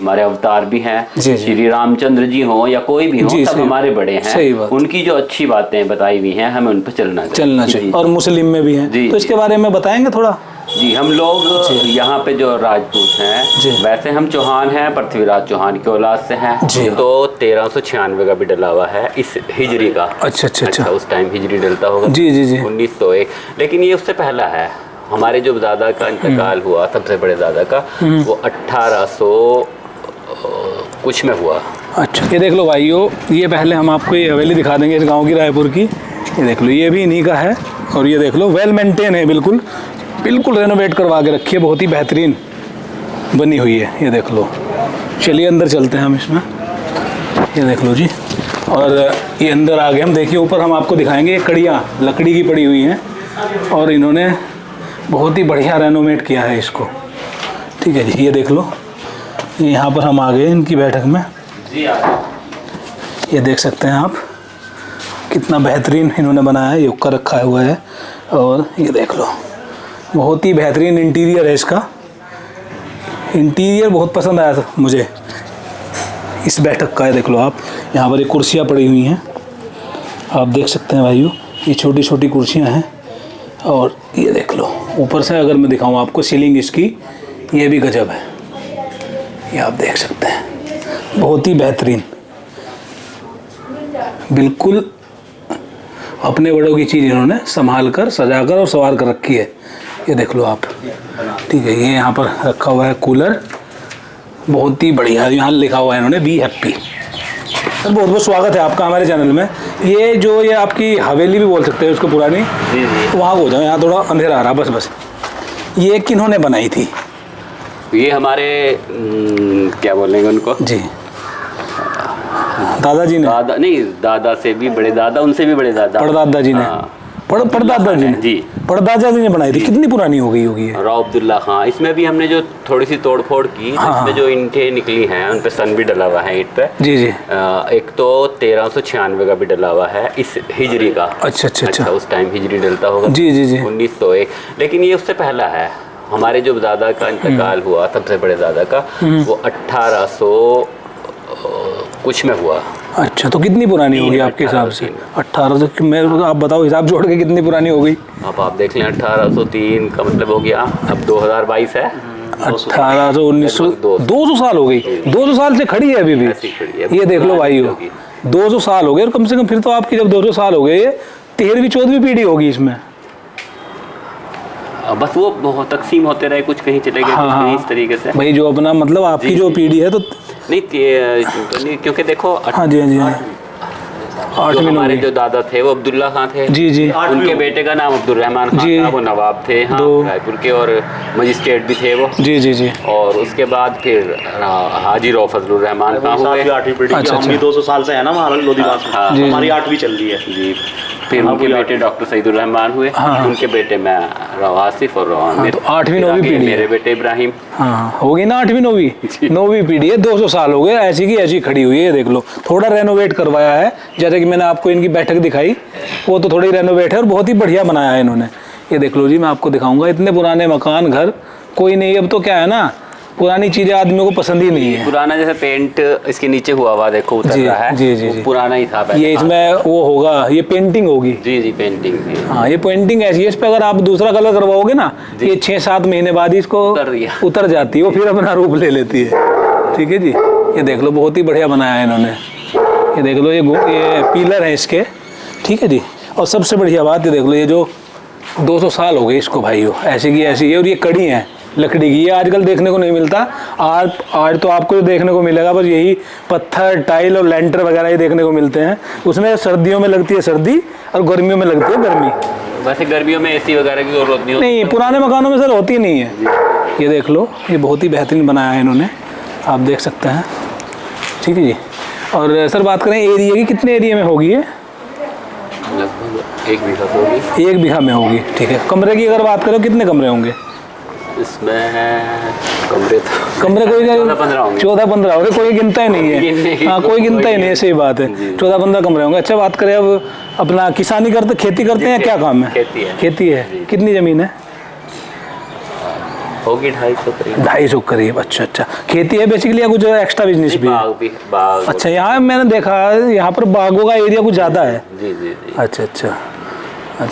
हमारे अवतार भी हैं, जी। श्री रामचंद्र जी हो या कोई भी हो, सब हमारे बड़े हैं। सही बात। उनकी जो अच्छी बातें बताई हुई हैं हमें उन पर चलना चाहिए। और मुस्लिम में भी हैं, तो इसके बारे में बताएंगे थोड़ा? जी, हम लोग यहाँ पे जो राजपूत हैं, वैसे हम चौहान हैं, पृथ्वीराज चौहान की औलाद से हैं। तो 1396 का भी डला हुआ है इस हिजरी का। अच्छा, उस टाइम हिजरी डलता होगा। जी 1901, लेकिन ये उससे पहला है। हमारे जो दादा का इंतकाल हुआ, सबसे बड़े दादा का, वो 1800 कुछ में हुआ। अच्छा, ये देख लो भाइयों, ये पहले हम आपको ये हवेली दिखा देंगे इस गाँव की, रायपुर की। ये देख लो, ये भी इन्हीं का है। और ये देख लो, वेल मेंटेन है, बिल्कुल रेनोवेट करवा के रखी है, बहुत ही बेहतरीन बनी हुई है। ये देख लो, चलिए अंदर चलते हैं हम इसमें। ये देख लो जी, और ये अंदर आ गए हम। देखिए ऊपर हम आपको दिखाएंगे, ये कड़ियाँ लकड़ी की पड़ी हुई हैं और इन्होंने बहुत ही बढ़िया रेनोवेट किया है इसको। ठीक है जी, ये देख लो, यहाँ पर हम आ गए इनकी बैठक में। ये देख सकते हैं आप, कितना बेहतरीन इन्होंने बनाया है, युक्का रखा हुआ है। और ये देख लो, बहुत ही बेहतरीन इंटीरियर है इसका। इंटीरियर बहुत पसंद आया था मुझे इस बैठक का। है देख लो आप, यहाँ पर ये कुर्सियाँ पड़ी हुई हैं, आप देख सकते हैं भाइयों, ये छोटी छोटी कुर्सियाँ हैं। और ये देख लो, ऊपर से अगर मैं दिखाऊँ आपको, सीलिंग इसकी ये भी गजब है, ये आप देख सकते हैं, बहुत ही बेहतरीन। बिल्कुल अपने बड़ों की चीज़ इन्होंने संभाल कर, सजा कर और संवार कर रखी है। ये देख लो आप, ठीक है। ये यहाँ पर रखा हुआ है कूलर, बहुत ही बढ़िया, यहाँ लिखा हुआ है इन्होंने बी हैप्पी। बहुत बहुत स्वागत है आपका हमारे चैनल में। ये आपकी हवेली भी बोल सकते हैं उसको, पुरानी। तो वहाँ हो जाओ, यहाँ थोड़ा अंधेरा आ रहा, बस। ये किन्होंने बनाई थी? ये हमारे क्या बोलेंगे उनको जी, दादाजी ने। दादा से भी बड़े दादा, उनसे भी बड़े दादा, परदादा जी ने। परदादा जी ने जी, परदादा जी ने बनाई थी। कितनी पुरानी हो गई होगी? राव अब्दुल्ला खां। इसमें भी हमने जो थोड़ी सी तोड़फोड़ की, इसमें जो ईंटें निकली हैं उन पे सन भी डला हुआ है ईंट पे। जी। एक तो 1396 का भी डला हुआ है इस हिजरी का। अच्छा, उस टाइम हिजरी डलता होगा। जी 1901, लेकिन ये उससे पहला है। हमारे जो दादा का इंतकाल हुआ, सबसे बड़े दादा का, वो 1800 कुछ में हुआ। अच्छा, तो कितनी पुरानी होगी आपके हिसाब से? 1800 में, आप बताओ हिसाब जोड़ के कितनी पुरानी हो गई? अब आप देख लें, 1803 का मतलब हो गया, अब 2022 है। 1800 1900 200 साल हो गई। 200 साल से खड़ी है अभी भी। ये देख लो भाइयों, 200 साल हो गए। और कम से कम फिर तो आपकी जब 200 साल हो गए, ये 13वीं 14वीं पीढ़ी होगी इसमें। बस वो बहुत तकसीम होते रहे, कुछ कहीं चले गए, कुछ कहीं इस तरीके से। भाई जो अपना मतलब आपकी जो पीढ़ी है, तो नहीं, क्योंकि देखो, हाँ जी, हमारे जो दादा थे वो अब्दुल्ला खां थे। जी। उनके बेटे का नाम अब्दुर्रहमान खान था, वो नवाब थे रायपुर के, और मजिस्ट्रेट भी थे वो। जी। और उसके बाद फिर हाजी रऊफ फजलुर रहमान खां हुए। 8वीं पीढ़ी। हम भी 200 साल से है ना वहाँ लोधीवास में, हमारी 8वीं चल रही है जी। फिर उनके बेटे डॉक्टर सईदुर रहमान हुए, उनके बेटे मैं आसिफ और रोहान। तो 8वीं 9वीं पीढ़ी, मेरे बेटे इब्राहिम। हाँ, होगी ना 8वीं 9वीं पीढ़ी है। 200 साल हो गए, ऐसी की ऐसी खड़ी हुई है। देख लो, थोड़ा रेनोवेट करवाया है, जैसे कि मैंने आपको इनकी बैठक दिखाई, वो तो थोड़ी रेनोवेट है और बहुत ही बढ़िया बनाया है इन्होंने। ये देख लो जी, मैं आपको दिखाऊंगा, इतने पुराने मकान घर कोई नहीं। अब तो क्या है ना, पुरानी चीजें आदमियों को पसंद ही नहीं है। पुराना जैसे पेंट इसके नीचे हुआ हुआ देखो उतर रहा है, जी। पुराना ही था। ये इसमें वो होगा, ये पेंटिंग होगी। जी, पेंटिंग। हाँ, ये पेंटिंग ऐसी है, इस पे अगर आप दूसरा कलर करवाओगे ना, ये 6-7 महीने बाद इसको उतर जाती है, वो फिर अपना रूप ले लेती है। ठीक है जी, ये देख लो, बहुत ही बढ़िया बनाया है इन्होंने। ये देख लो, ये पिलर है इसके। ठीक है जी, और सबसे बढ़िया बात, ये देख लो, ये जो 200 साल हो गए इसको भाइयों, ऐसी की ऐसी है। और ये कड़ी है लकड़ी की, ये आजकल देखने को नहीं मिलता। आज तो आपको देखने को मिलेगा बस यही पत्थर, टाइल और लेंटर वगैरह ही देखने को मिलते हैं। उसमें सर्दियों में लगती है सर्दी और गर्मियों में लगती है गर्मी। वैसे गर्मियों में एसी वगैरह की जरूरत नहीं होती। नहीं, पुराने मकानों में सर होती नहीं है। ये देख लो, ये बहुत ही बेहतरीन बनाया है इन्होंने, आप देख सकते हैं। ठीक है जी, और सर बात करें एरिया की, कितने एरिया में होगी ये? लगभग 1 बीघा होगी। 1 बीघा में होगी। ठीक है, कमरे की अगर बात करें, कितने कमरे होंगे इसमें? कमरे कोई 14-15 होंगे, कोई गिनता ही नहीं है। हाँ, कोई गिनता ही नहीं है, सही बात है। 14-15 कमरे होंगे। अच्छा, बात करें अब अपना किसानी करते, खेती करते हैं, क्या काम है? खेती है। कितनी ज़मीन है? होगी 250 करीब। 250 करीब। अच्छा अच्छा, खेती है बेसिकली या कुछ एक्स्ट्रा बिजनेस भी है? बाग भी, बाग। अच्छा, यहाँ मैंने देखा यहाँ पर बागों का एरिया कुछ ज़्यादा है। जी जी जी। अच्छा अच्छा,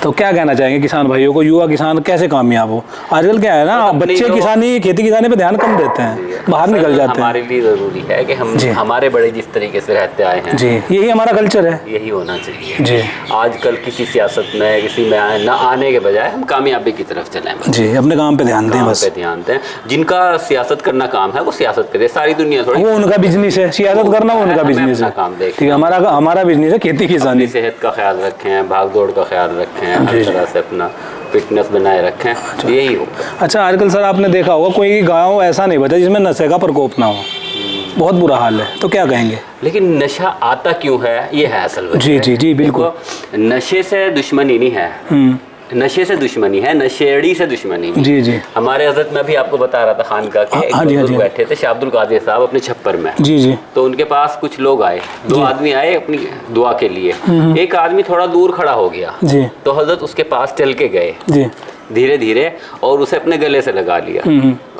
तो क्या कहना चाहेंगे किसान भाइयों को, युवा किसान कैसे कामयाब हो? आजकल क्या है ना, बच्चे किसानी खेती किसानी पे ध्यान कम देते हैं, बाहर निकल जाते हैं। हमारे लिए ज़रूरी है कि हम हमारे बड़े जिस तरीके से रहते आए हैं जी, यही हमारा कल्चर है, यही होना चाहिए जी। आजकल किसी सियासत में किसी में न आने के बजाय हम कामयाबी की तरफ चलें बस। जी, अपने काम पे ध्यान दें, बस पे ध्यान दें। जिनका सियासत करना काम है वो सियासत करे, सारी दुनिया थोड़ी, वो उनका बिजनेस है, सियासत करना वो उनका बिजनेस है। काम देख, हमारा बिजनेस है खेती किसानी। सेहत का ख्याल रखें, भाग दौड़ का ख्याल रखें, हर तरह से अपना फिटनेस बनाए रखें, यही हो। अच्छा, आजकल सर आपने देखा होगा कोई गांव ऐसा नहीं बचा जिसमें नशे का प्रकोप ना हो, बहुत बुरा हाल है, तो क्या कहेंगे? लेकिन नशा आता क्यों है, ये है असल वजह। जी जी जी, बिल्कुल। नशे से दुश्मनी नहीं है, नशे से दुश्मनी है, नशेड़ी से दुश्मनी नहीं। जी जी। हमारे हजरत में भी आपको बता रहा था खानका के एक बैठे थे शाह अब्दुल कादिर साहब अपने छप्पर में। जी जी। तो उनके पास कुछ लोग आए, 2 आदमी आए अपनी दुआ के लिए। एक आदमी थोड़ा दूर खड़ा हो गया जी, तो हजरत उसके पास चल के गए जी धीरे धीरे, और उसे अपने गले से लगा लिया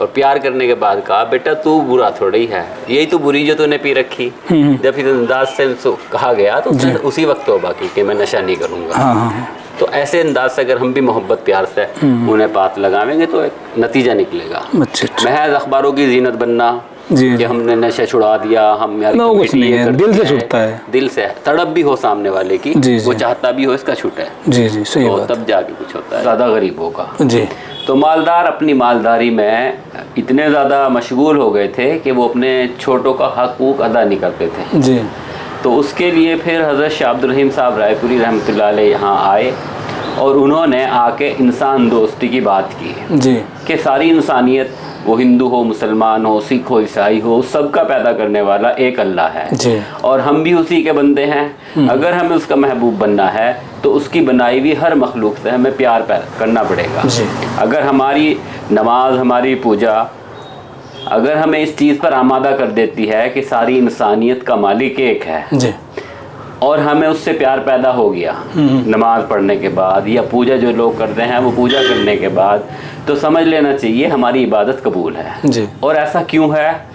और प्यार करने के बाद कहा, बेटा तू बुरा थोड़ा ही है, यही तो बुरी जो तूने पी रखी। जब इस अंदाज से कहा गया तो उसी वक्त तौबा की कि मैं नशा नहीं करूँगा। तो ऐसे अंदाज से अगर हम भी मोहब्बत प्यार से उन्हें पात लगावेंगे तो एक नतीजा निकलेगा। महज अखबारों की जीनत बनना कि हमने नशा छुड़ा दिया, हम यार कुछ नहीं है, दिल से छूटता है, दिल से तड़प भी हो सामने वाले की, वो चाहता भी हो इसका छूटे जी जी, सही बात, तब जाके कुछ होता है। ज़्यादा गरीबों का जी, तो मालदार अपनी मालदारी में इतने ज़्यादा मशगूल हो गए थे कि वो अपने छोटों का हकूक़ अदा नहीं करते थे जी। तो उसके लिए फिर हज़रत शाह अब्दुल रहीम साहब रायपुरी रहमतुल्लाह अलैह यहाँ आए और उन्होंने आके इंसान दोस्ती की बात की जी, कि सारी इंसानियत, वो हिंदू हो, मुसलमान हो, सिख हो, ईसाई हो, सबका पैदा करने वाला एक अल्लाह है जी, और हम भी उसी के बंदे हैं। अगर हमें उसका महबूब बनना है तो उसकी बनाई हुई हर मखलूक से हमें प्यार करना पड़ेगा जी। अगर हमारी नमाज, हमारी पूजा अगर हमें इस चीज़ पर आमादा कर देती है कि सारी इंसानियत का मालिक एक है जी, और हमें उससे प्यार पैदा हो गया नमाज पढ़ने के बाद या पूजा जो लोग करते हैं वो पूजा करने के बाद, तो समझ लेना चाहिए हमारी इबादत कबूल है जी। और ऐसा क्यों है?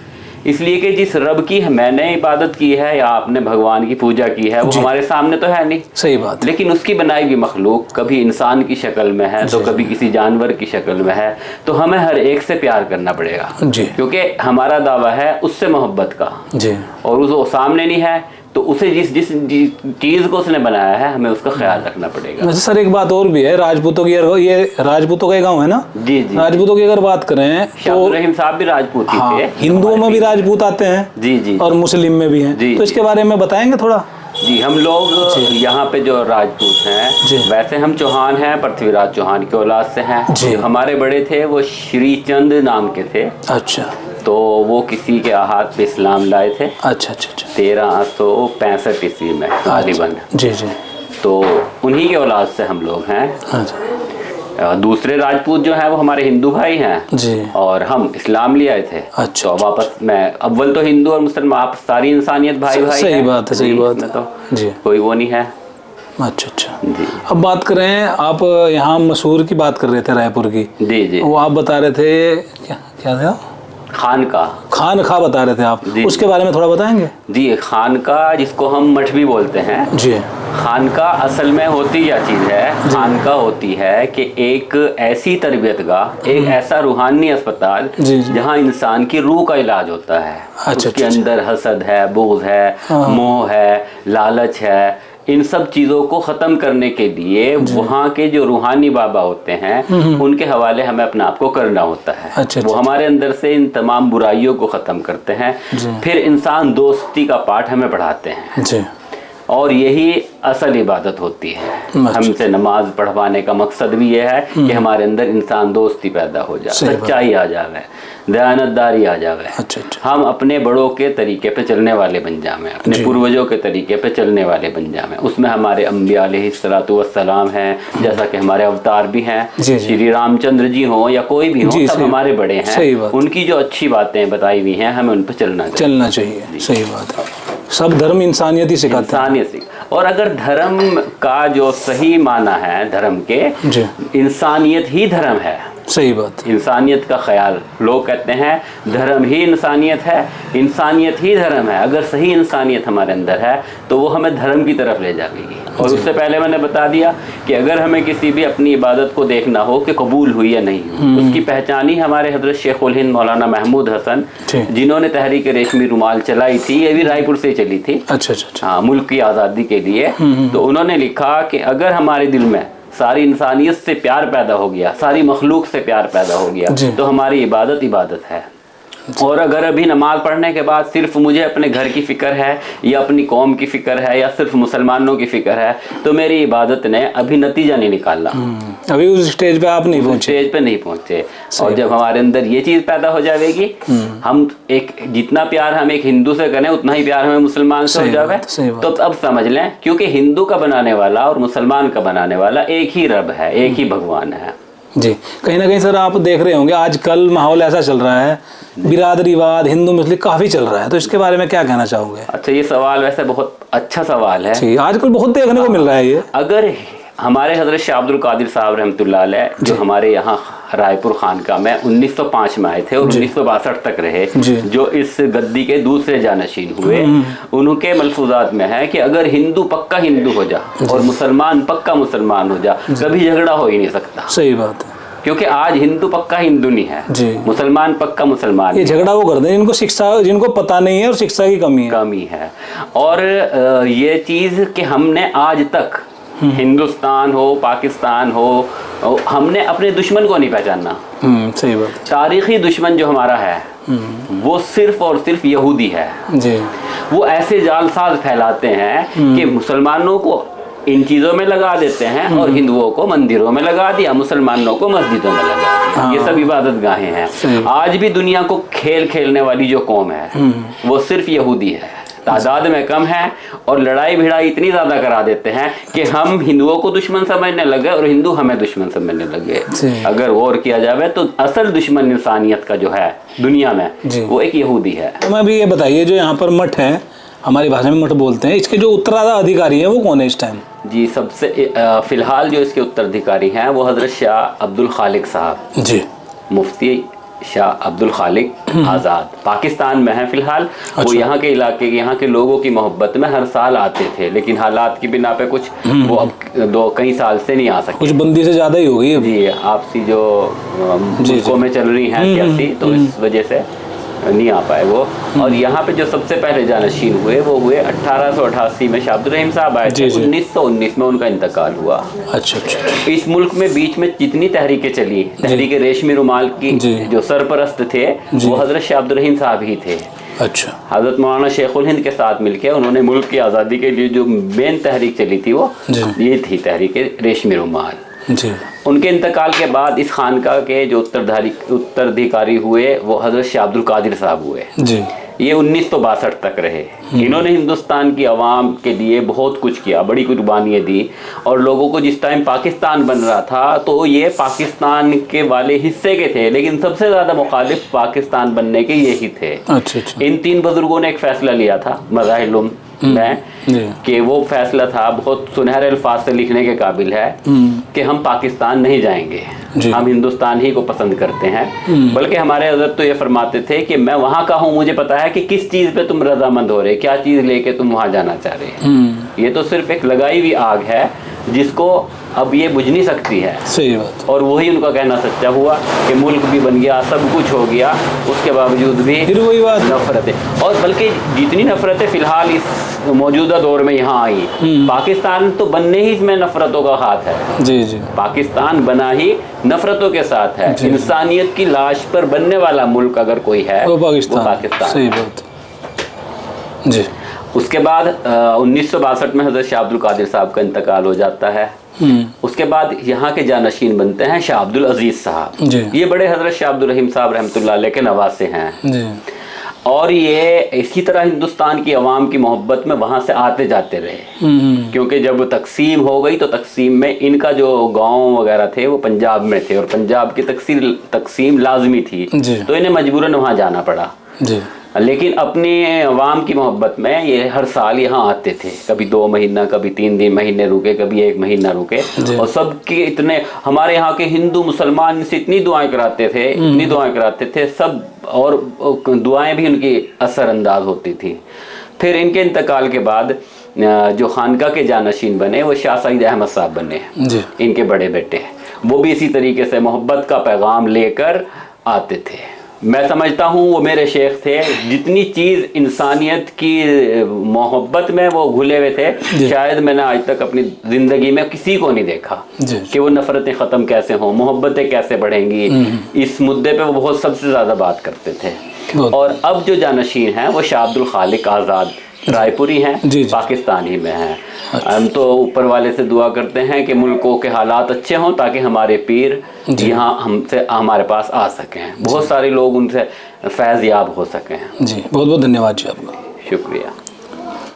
इसलिए कि जिस रब की मैंने इबादत की है या आपने भगवान की पूजा की है वो हमारे सामने तो है नहीं, सही बात, लेकिन उसकी बनाई हुई मखलूक कभी इंसान की शक्ल में है तो कभी किसी जानवर की शक्ल में है, तो हमें हर एक से प्यार करना पड़ेगा जी, क्योंकि हमारा दावा है उससे मोहब्बत का जी, और वो सामने नहीं है तो उसे जिस चीज़ को उसने बनाया है हमें उसका ख्याल रखना पड़ेगा। वैसे सर एक बात और भी है, राजपूतों की, ये राजपूतों का गांव है ना जी जी, राजपूतों की अगर बात करें तो रहीम साहब भी राजपूत ही थे, हिंदुओं में भी राजपूत आते हैं जी जी, और मुस्लिम में भी हैं, तो इसके बारे में बताएंगे थोड़ा? जी, हम लोग यहाँ पे जो राजपूत हैं वैसे हम चौहान हैं, पृथ्वीराज चौहान की औलाद से हैं। जो हमारे बड़े थे वो श्रीचंद नाम के थे। अच्छा, तो वो किसी के हाथ पे इस्लाम लाए थे। अच्छा अच्छा अच्छा, 1365 ईस्वी में तालिबान जी जी, तो उन्हीं के औलाद से हम लोग हैं। अच्छा, दूसरे राजपूत जो हैं वो हमारे हिंदू भाई हैं जी, और हम इस्लाम ले आए थे। अच्छा, तो वापस में अव्वल तो हिंदू और मुसलमान आप सारी इंसानियत भाई भाई, सही बात है, सही बात है, तो जी कोई वो नहीं है। अच्छा अच्छा जी। अब बात करें, आप यहाँ मशहूर की बात कर रहे थे रायपुर की जी जी, वो आप बता रहे थे क्या क्या था? खानका बता रहे थे आप, उसके बारे में थोड़ा बताएंगे? जी, खानका जिसको हम मठ भी बोलते हैं जी, खानका असल में होती क्या चीज़ है? खानका होती है कि एक ऐसी तरबियतगाह, एक ऐसा रूहानी अस्पताल जहाँ इंसान की रूह का इलाज होता है। अच्छा, उसके अंदर हसद है, बुग़्ज़ है, मोह है, लालच है, इन सब चीज़ों को ख़त्म करने के लिए वहाँ के जो रूहानी बाबा होते हैं उनके हवाले हमें अपने आप को करना होता है। अच्छा, वो हमारे अंदर से इन तमाम बुराइयों को ख़त्म करते हैं, फिर इंसान दोस्ती का पाठ हमें पढ़ाते हैं जी, और यही असल इबादत होती है। हमसे नमाज पढ़वाने का मकसद भी यह है कि हमारे अंदर इंसान दोस्ती पैदा हो जाए, सच्चाई आ जाए, दयानतदारी आ जाए। अच्छा, हम अपने बड़ों के तरीके पे चलने वाले बन जाएं, अपने पूर्वजों के तरीके पे चलने वाले बन जाएं। उसमें हमारे अम्बिया अलैहिस्सलातु वस्सलाम हैं, जैसा कि हमारे अवतार भी हैं, श्री रामचंद्र जी हों या कोई भी हो, सब हमारे बड़े हैं, उनकी जो अच्छी बातें बताई हुई हैं हमें उन पर चलना चाहिए। सही बात है, सब धर्म इंसानियत ही सिखाता है। और अगर धर्म का जो सही माना है धर्म के, इंसानियत ही धर्म है सही बात। इंसानियत का ख्याल। लोग कहते हैं धर्म ही इंसानियत है, इंसानियत ही धर्म है। अगर सही इंसानियत हमारे अंदर है तो वो हमें धर्म की तरफ ले जाएगी। और उससे पहले मैंने बता दिया कि अगर हमें किसी भी अपनी इबादत को देखना हो कि कबूल हुई या नहीं हुई, उसकी पहचान ही हमारे हजरत शेखुल हिंद मौलाना महमूद हसन, जिन्होंने तहरीक रेशमी रुमाल चलाई थी, ये भी रायपुर से चली थी। अच्छा। हाँ, मुल्क की आज़ादी के लिए। तो उन्होंने लिखा कि अगर हमारे दिल में सारी इंसानियत से प्यार पैदा हो गया, सारी मखलूक से प्यार पैदा हो गया, तो हमारी इबादत है। और अगर अभी नमाज पढ़ने के बाद सिर्फ मुझे अपने घर की फ़िक्र है या अपनी कौम की फ़िक्र है या सिर्फ मुसलमानों की फ़िक्र है, तो मेरी इबादत ने अभी नतीजा नहीं निकाला। अभी उस स्टेज पे आप नहीं पहुंचे। स्टेज पे नहीं पहुंचे। और जब हमारे अंदर ये चीज़ पैदा हो जाएगी, हम एक जितना प्यार हम एक हिंदू से करें उतना ही प्यार हमें मुसलमान से हो जाए, तो अब समझ लें, क्योंकि हिंदू का बनाने वाला और मुसलमान का बनाने वाला एक ही रब है, एक ही भगवान है। जी, कहीं ना कहीं सर आप देख रहे होंगे आजकल माहौल ऐसा चल रहा है, बिरादरीवाद हिंदू मुस्लिम काफ़ी चल रहा है, तो इसके बारे में क्या कहना चाहोगे? अच्छा, ये सवाल वैसे बहुत अच्छा सवाल है। आजकल बहुत देखने को मिल रहा है ये। अगर हमारे हजरत शाह अब्दुल कादिर साहब रहमतुल्लाह अलैह, जो हमारे यहाँ रायपुर खानका में 1905 में आए थे और 1962 तक रहे, जो इस गद्दी के दूसरे जानशीन हुए, उनके मलफूजात में है कि अगर हिंदू पक्का हिंदू हो जा और मुसलमान पक्का मुसलमान हो जा, कभी झगड़ा हो ही नहीं सकता। सही बात है, क्योंकि आज हिंदू पक्का हिंदू नहीं है, मुसलमान पक्का मुसलमान। ये झगड़ा वो करते हैं जिनको शिक्षा, जिनको पता नहीं है और शिक्षा की कमी है। और ये चीज़ कि हमने आज तक हिंदुस्तान हो, पाकिस्तान हो, हमने अपने दुश्मन को नहीं पहचाना। सही बात। तारीखी दुश्मन जो हमारा है वो सिर्फ और सिर्फ यहूदी है। जी। वो ऐसे जालसाज फैलाते हैं कि मुसलमानों को इन चीज़ों में लगा देते हैं और हिंदुओं को मंदिरों में लगा दिया, मुसलमानों को मस्जिदों में लगा दिया। ये सब इबादत गाहें हैं। आज भी दुनिया को खेल खेलने वाली जो कौम है वो सिर्फ यहूदी है। तादाद में कम है और लड़ाई भिड़ाई इतनी ज़्यादा करा देते हैं कि हम हिंदुओं को दुश्मन समझने लगे और हिंदू हमें दुश्मन समझने लगे। अगर गौर किया जाए तो असल दुश्मन इंसानियत का जो है दुनिया में, वो एक यहूदी है। हमें अभी ये बताइए, जो यहाँ पर मठ है, हमारी भाषा में मठ बोलते हैं, इसके जो उत्तराधिकारी हैं वो कौन है इस टाइम? जी, सबसे फ़िलहाल जो इसके उत्तराधिकारी हैं वो हज़रत शाह अब्दुल खालिक साहब जी, मुफ्ती शाह अब्दुल खालिक आज़ाद, पाकिस्तान में है फ़िलहाल। वो यहाँ के इलाके, यहाँ के लोगों की मोहब्बत में हर साल आते थे, लेकिन हालात की बिना पे कुछ वो अब कई साल से नहीं आ सकते। कुछ बंदी से ज़्यादा ही हो गई जी, आपसी जो मुल्कों में चल रही है सियासी, तो इस वजह से नहीं आ पाए वो। और यहाँ पे जो सबसे पहले जानशीन हुए वो हुए 1888 में शाह अब्दुल रहीम साहब आए थे। 1919 में उनका इंतकाल हुआ। अच्छा। इस मुल्क में बीच में जितनी तहरीकें चली, तहरीक रेशमी रुमाल की जो सरपरस्त थे वो हजरत शाह अब्दुल रहीम साहब ही थे। अच्छा। हजरत मौलाना शेखुल हिंद के साथ मिलकर उन्होंने मुल्क की आज़ादी के लिए जो मेन तहरीक चली थी वो ये थी, तहरीक रेशमी रुमाल जी। उनके इंतकाल के बाद इस खानका के जो उत्तराधिकारी हुए वो हजरत शाह अब्दुल कादिर साहब हुए जी। ये 1962 तक रहे। इन्होंने हिंदुस्तान की आवाम के लिए बहुत कुछ किया, बड़ी कुर्बानियाँ दी। और लोगों को जिस टाइम पाकिस्तान बन रहा था तो ये पाकिस्तान के वाले हिस्से के थे, लेकिन सबसे ज़्यादा मुखालिफ पाकिस्तान बनने के यही थे। अच्छा। इन तीन बुजुर्गों ने एक फ़ैसला लिया था मज़ाहिर में कि वो फैसला था, बहुत सुनहरे अल्फाज से लिखने के काबिल है, कि हम पाकिस्तान नहीं जाएंगे, हम हिंदुस्तान ही को पसंद करते हैं। बल्कि हमारे हज़रत तो ये फरमाते थे कि मैं वहाँ का हूँ, मुझे पता है कि किस चीज़ पे तुम रजामंद हो रहे, क्या चीज़ लेके तुम वहाँ जाना चाह रहे। ये तो सिर्फ एक लगाई हुई आग है जिसको अब ये बुझ नहीं सकती है। सही बात। और वही उनका कहना सच्चा हुआ कि मुल्क भी बन गया, सब कुछ हो गया, उसके बावजूद भी फिर वही बात, नफरतें। और बल्कि जितनी नफरतें फिलहाल इस मौजूदा दौर में यहाँ आई, पाकिस्तान तो बनने ही इसमें नफरतों का हाथ है जी जी। पाकिस्तान बना ही नफरतों के साथ है। इंसानियत की लाश पर बनने वाला मुल्क अगर कोई है वो पाकिस्तान। सही बात जी। उसके बाद 1962 में हजरत शाह अब्दुल कादिर साहब का इंतकाल हो जाता है। उसके बाद यहाँ के जानशीन बनते हैं शाह अब्दुल अजीज साहब। ये बड़े हजरत शाह अब्दुल रहीम साहब रहमतुल्लाह अलैह के नवासे हैं। और ये इसी तरह हिंदुस्तान की आवाम की मोहब्बत में वहाँ से आते जाते रहे, क्योंकि जब तकसीम हो गई तो तकसीम में इनका जो गांव वगैरह थे वो पंजाब में थे और पंजाब की तकसीम लाजमी थी, तो इन्हें मजबूरन वहाँ जाना पड़ा। लेकिन अपने अवाम की मोहब्बत में ये हर साल यहाँ आते थे, कभी 2 महीना, कभी 3 महीने रुके, कभी 1 महीना रुके, और सबके इतने, हमारे यहाँ के हिंदू मुसलमान इनसे इतनी दुआएं कराते थे, इतनी दुआएं कराते थे सब, और दुआएं भी उनकी असरअंदाज होती थी। फिर इनके इंतकाल के बाद जो खानका के जानशीन बने वो शाह सईद अहमद साहब बने, इनके बड़े बेटे। वो भी इसी तरीके से मोहब्बत का पैगाम लेकर आते थे। मैं समझता हूँ वो मेरे शेख थे, जितनी चीज़ इंसानियत की मोहब्बत में वो घुले हुए थे, शायद मैंने आज तक अपनी ज़िंदगी में किसी को नहीं देखा कि वो नफ़रतें ख़त्म कैसे हों, मोहब्बतें कैसे बढ़ेंगी, इस मुद्दे पे वो बहुत सबसे ज़्यादा बात करते थे। और अब जो जानशीन हैं वो शाह अब्दुल खालिक आज़ाद रायपुरी हैं, पाकिस्तान ही में हैं। हम तो ऊपर वाले से दुआ करते हैं कि मुल्कों के हालात अच्छे हों ताकि हमारे पीर यहाँ हमसे हमारे पास आ सकें, बहुत सारे लोग उनसे फैज़ याब हो सकें। जी बहुत बहुत धन्यवाद जी आपका। शुक्रिया।